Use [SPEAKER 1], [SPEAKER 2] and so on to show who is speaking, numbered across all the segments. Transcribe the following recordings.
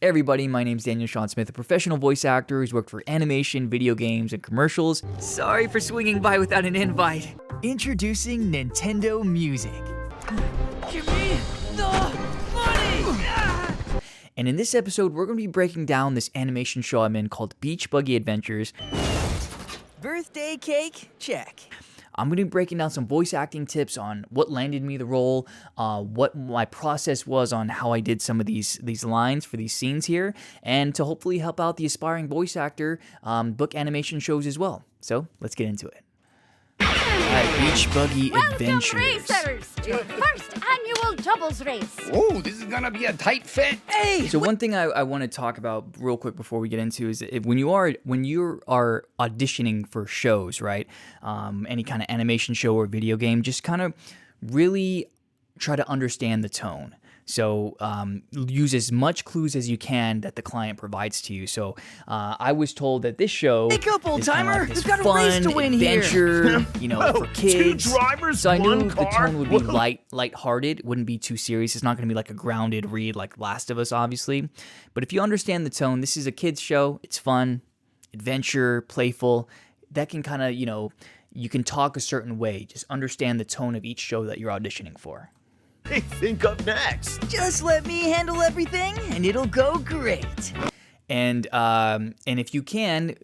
[SPEAKER 1] Hey everybody, my name's Daniel Sean Smith, a professional voice actor who's worked for animation, video games, and commercials. Sorry for swinging by without an invite. Introducing Nintendo Music. Give me the money! And in this episode, we're going to be breaking down this animation show I'm in called Beach Buggy Adventures. Birthday cake? Check. I'm going to be breaking down some voice acting tips on what landed me the role, what my process was on how I did some of these lines for these scenes here, and to hopefully help out the aspiring voice actor book animation shows as well. So let's get into it. Alright, Beach Buggy Adventures.
[SPEAKER 2] Welcome, racers, to the first annual doubles race.
[SPEAKER 3] Oh, this is gonna be a tight fit.
[SPEAKER 1] Hey! So one thing I want to talk about real quick before we get into is when you are auditioning for shows, right? Any kind of animation show or video game, just kind of really try to understand the tone. So use as much clues as you can that the client provides to you. So I was told that this show
[SPEAKER 4] Wake up, old
[SPEAKER 1] is kind of
[SPEAKER 4] timer!
[SPEAKER 1] like this
[SPEAKER 4] We've got a
[SPEAKER 1] fun
[SPEAKER 4] race to win
[SPEAKER 1] adventure,
[SPEAKER 4] here.
[SPEAKER 1] for kids.
[SPEAKER 3] Two drivers,
[SPEAKER 1] So I knew
[SPEAKER 3] one
[SPEAKER 1] the
[SPEAKER 3] car.
[SPEAKER 1] tone would be lighthearted, wouldn't be too serious. It's not going to be like a grounded read like Last of Us, obviously. But if you understand the tone, this is a kids show. It's fun, adventure, playful. That can kind of, you can talk a certain way. Just understand the tone of each show that you're auditioning for.
[SPEAKER 3] Hey, think up next.
[SPEAKER 4] Just let me handle everything, and it'll go great.
[SPEAKER 1] And if you can,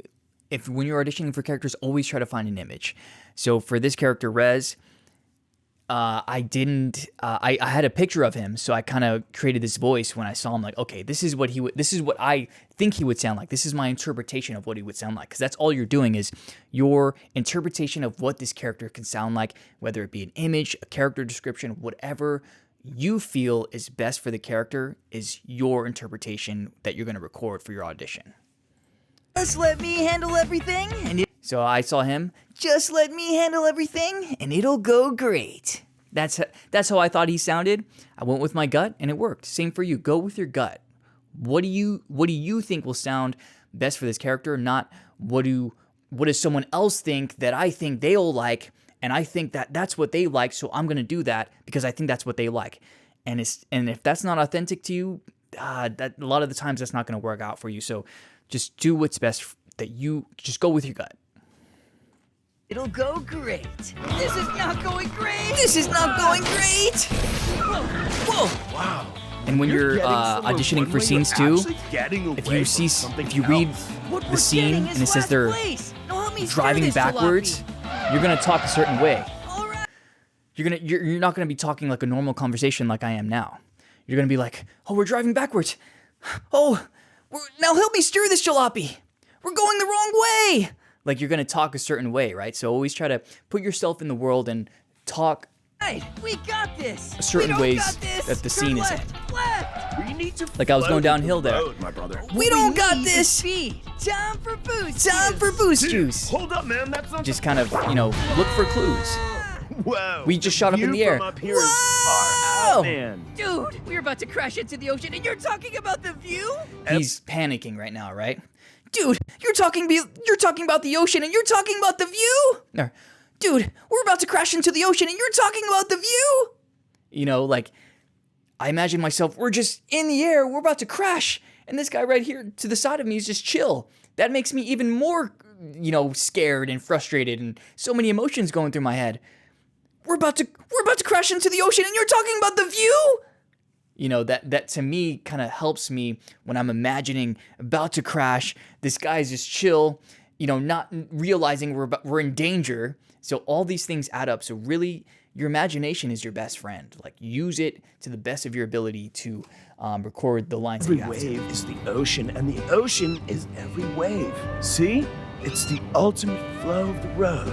[SPEAKER 1] when you're auditioning for characters, always try to find an image. So for this character, Rez, I had a picture of him, so I kind of created this voice when I saw him. Like, okay, this is what I think he would sound like. This is my interpretation of what he would sound like. Because that's all you're doing is your interpretation of what this character can sound like, whether it be an image, a character description, whatever you feel is best for the character is your interpretation that you're going to record for your audition.
[SPEAKER 4] Just let me handle everything, and
[SPEAKER 1] So I saw him.
[SPEAKER 4] just let me handle everything, and it'll go great.
[SPEAKER 1] That's how I thought he sounded. I went with my gut, and it worked. Same for you. Go with your gut. What do you think will sound best for this character? Not what does someone else think that I think they'll like, and I think that's what they like, so I'm gonna do that because I think that's what they like. And if that's not authentic to you, that a lot of the times that's not gonna work out for you. So just do what's best. Just go with your gut.
[SPEAKER 4] It'll go great.
[SPEAKER 2] This is not going great.
[SPEAKER 4] This is not going great.
[SPEAKER 1] Whoa!
[SPEAKER 3] Wow.
[SPEAKER 1] And when you're auditioning for scenes too, if you read
[SPEAKER 4] What
[SPEAKER 1] the
[SPEAKER 4] we're
[SPEAKER 1] scene
[SPEAKER 4] getting
[SPEAKER 1] and
[SPEAKER 4] is
[SPEAKER 1] it says
[SPEAKER 4] last
[SPEAKER 1] they're
[SPEAKER 4] place. Now help me steer
[SPEAKER 1] driving
[SPEAKER 4] this
[SPEAKER 1] backwards,
[SPEAKER 4] jalopy.
[SPEAKER 1] you're gonna talk a certain way.
[SPEAKER 4] All right.
[SPEAKER 1] You're not gonna be talking like a normal conversation like I am now. You're gonna be like, oh, we're driving backwards. Oh, now help me steer this jalopy. We're going the wrong way. Like you're gonna talk a certain way, right? So always try to put yourself in the world and talk
[SPEAKER 4] Hey, we got this.
[SPEAKER 1] certain
[SPEAKER 4] We don't
[SPEAKER 1] ways
[SPEAKER 4] got this.
[SPEAKER 1] that the
[SPEAKER 4] Turn
[SPEAKER 1] scene is in.
[SPEAKER 4] left.
[SPEAKER 3] We need to
[SPEAKER 1] Like I was
[SPEAKER 3] flow
[SPEAKER 1] going
[SPEAKER 3] with
[SPEAKER 1] downhill
[SPEAKER 3] the
[SPEAKER 1] there.
[SPEAKER 3] road, my brother.
[SPEAKER 4] We don't got
[SPEAKER 2] need
[SPEAKER 4] this.
[SPEAKER 2] is speed.
[SPEAKER 4] Time for boost.
[SPEAKER 1] Time for boost juice.
[SPEAKER 3] Hold up, man. That's not
[SPEAKER 1] Just kind of, look for clues.
[SPEAKER 3] Whoa.
[SPEAKER 1] We just shot up in
[SPEAKER 3] view
[SPEAKER 1] the air.
[SPEAKER 3] From up here is
[SPEAKER 1] Whoa!
[SPEAKER 3] far out, man.
[SPEAKER 2] Dude, we're about to crash into the ocean, and you're talking about the view?
[SPEAKER 1] He's panicking right now, right? Dude, you're talking about the ocean and you're talking about the view? No. Dude, we're about to crash into the ocean and you're talking about the view? I imagine myself, we're just in the air, we're about to crash, and this guy right here to the side of me is just chill. That makes me even more, scared and frustrated and so many emotions going through my head. We're about to crash into the ocean and you're talking about the view? That to me kind of helps me when I'm imagining about to crash. This guy's just chill, not realizing we're in danger. So all these things add up. So really, your imagination is your best friend. Like use it to the best of your ability to record the lines that
[SPEAKER 3] Every
[SPEAKER 1] you have to.
[SPEAKER 3] wave is the ocean, and the ocean is every wave. See? It's the ultimate flow of the road.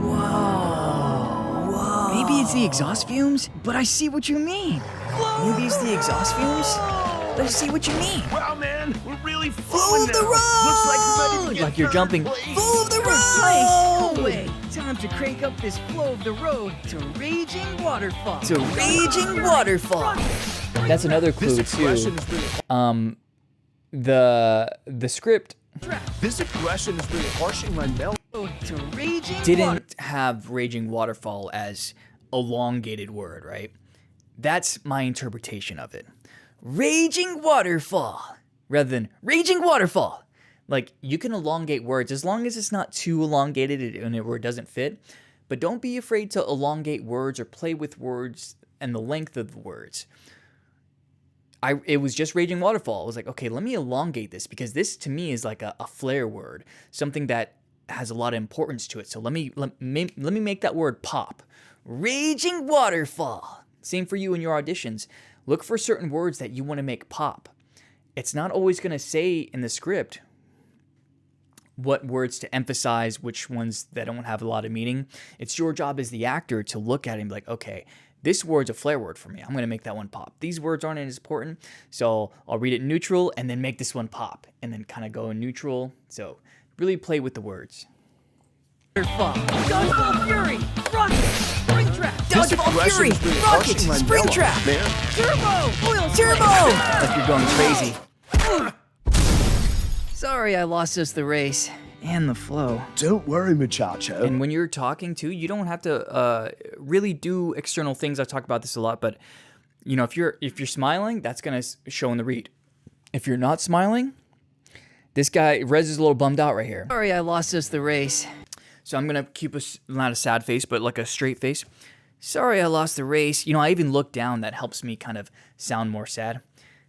[SPEAKER 4] Whoa.
[SPEAKER 1] Maybe it's the exhaust fumes, but I see what you mean. Maybe it's the exhaust fumes, but I see what you mean.
[SPEAKER 3] Wow, man. We're really
[SPEAKER 4] Flow
[SPEAKER 3] flowing
[SPEAKER 4] of the
[SPEAKER 3] now.
[SPEAKER 4] road.
[SPEAKER 3] Looks like we're ready to get
[SPEAKER 1] Like you're
[SPEAKER 3] third
[SPEAKER 1] jumping.
[SPEAKER 3] place.
[SPEAKER 4] Full of the
[SPEAKER 2] Nice.
[SPEAKER 4] road.
[SPEAKER 2] No way. Time to crank up this flow of the road to raging waterfall.
[SPEAKER 1] It's a raging waterfall. That's another clue
[SPEAKER 3] This
[SPEAKER 1] too.
[SPEAKER 3] aggression is really,
[SPEAKER 1] The script
[SPEAKER 3] this aggression is really harshing my melon.
[SPEAKER 2] To raging water.
[SPEAKER 1] didn't have raging waterfall as elongated word, right? That's my interpretation of it. Raging waterfall. rather than raging waterfall. Like, you can elongate words as long as it's not too elongated and where it doesn't fit. But don't be afraid to elongate words or play with words and the length of the words. It was just raging waterfall. I was like, okay, let me elongate this because this to me is like a flair word, something that has a lot of importance to it. So let me make that word pop. Raging waterfall. Same for you in your auditions. Look for certain words that you want to make pop. It's not always going to say in the script what words to emphasize, which ones that don't have a lot of meaning. It's your job as the actor to look at it and be like, okay, this word's a flair word for me. I'm going to make that one pop. These words aren't as important, so I'll read it neutral and then make this one pop and then kind of go in neutral. So really play with the words.
[SPEAKER 2] Dodgeball Fury! Rocket! Springtrap!
[SPEAKER 4] Dodgeball Fury! Rocket! Springtrap!
[SPEAKER 3] Man.
[SPEAKER 2] Turbo! Oil
[SPEAKER 4] Turbo!
[SPEAKER 1] Like you're going crazy.
[SPEAKER 2] Sorry I lost us the race and the flow.
[SPEAKER 3] Don't worry, muchacho.
[SPEAKER 1] And when you're talking too, you don't have to really do external things. I talk about this a lot, but you know, if you're smiling, that's gonna show in the read. If you're not smiling, this guy Rez is a little bummed out right here.
[SPEAKER 2] Sorry I lost us the race.
[SPEAKER 1] So I'm gonna keep not a sad face, but like a straight face. Sorry I lost the race. You know, I even look down. That helps me kind of sound more sad.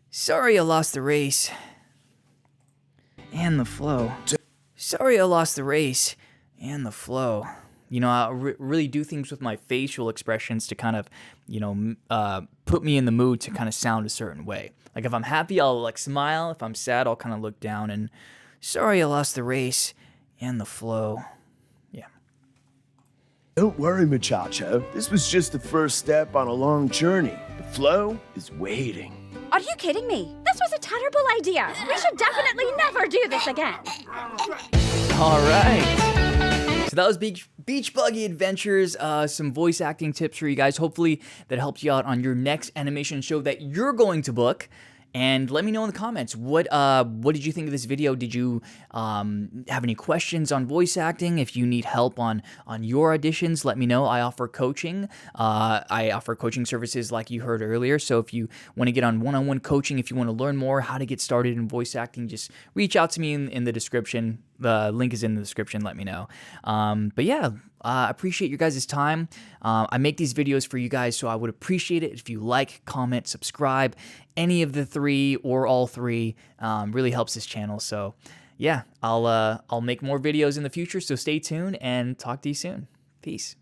[SPEAKER 1] Sorry I lost the race and the flow. Sorry I lost the race and the flow. You know, I really do things with my facial expressions to kind of, you know, put me in the mood to kind of sound a certain way. Like if I'm happy, I'll like smile. If I'm sad, I'll kind of look down and sorry I lost the race and the flow. Yeah.
[SPEAKER 3] Don't worry, muchacho. This was just the first step on a long journey. The flow is waiting.
[SPEAKER 5] Are you kidding me? This was a terrible idea. We should definitely never do this again.
[SPEAKER 1] All right. So that was Beach Buggy Adventures. Some voice acting tips for you guys. Hopefully that helped you out on your next animation show that you're going to book. And let me know in the comments, what did you think of this video? Did you have any questions on voice acting? If you need help on your auditions, let me know. I offer coaching. I offer coaching services like you heard earlier. So if you want to get on one-on-one coaching, if you want to learn more how to get started in voice acting, just reach out to me in the description. The link is in the description. Let me know. But yeah, I appreciate your guys' time. I make these videos for you guys, so I would appreciate it if you like, comment, subscribe. Any of the three or all three really helps this channel. So yeah, I'll make more videos in the future. So stay tuned and talk to you soon. Peace.